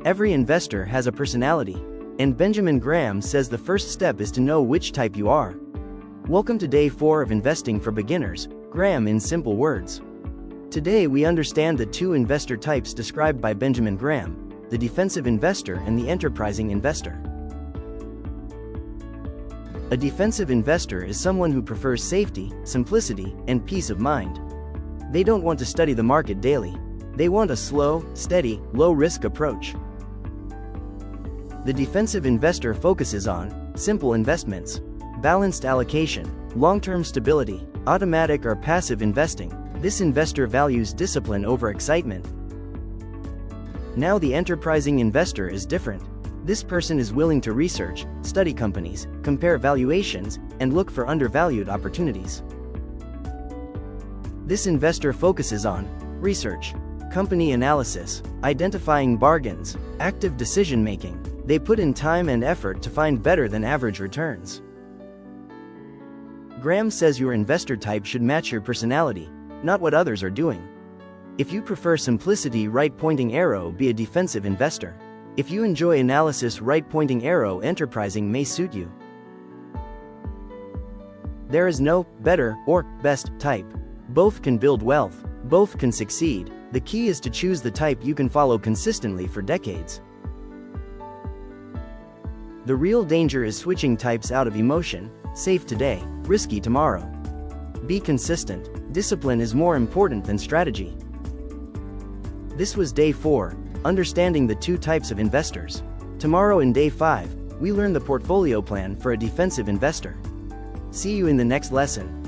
Every investor has a personality, and Benjamin Graham says the first step is to know which type you are. Welcome to Day 4 of Investing for Beginners, Graham in simple words. Today we understand the two investor types described by Benjamin Graham, the defensive investor and the enterprising investor. A defensive investor is someone who prefers safety, simplicity, and peace of mind. They don't want to study the market daily. They want a slow, steady, low-risk approach. The defensive investor focuses on simple investments, balanced allocation, long-term stability, automatic or passive investing. This investor values discipline over excitement. Now the enterprising investor is different. This person is willing to research, study companies, compare valuations, and look for undervalued opportunities. This investor focuses on research, company analysis, identifying bargains, active decision-making. They put in time and effort to find better than average returns. Graham says your investor type should match your personality, not what others are doing. If you prefer simplicity, right-pointing arrow, be a defensive investor. If you enjoy analysis, right-pointing arrow, enterprising may suit you. There is no better or best type. Both can build wealth, both can succeed. The key is to choose the type you can follow consistently for decades. The real danger is switching types out of emotion, safe today, risky tomorrow. Be consistent. Discipline is more important than strategy. This was Day 4, understanding the two types of investors. Tomorrow in Day 5, we learn the portfolio plan for a defensive investor. See you in the next lesson.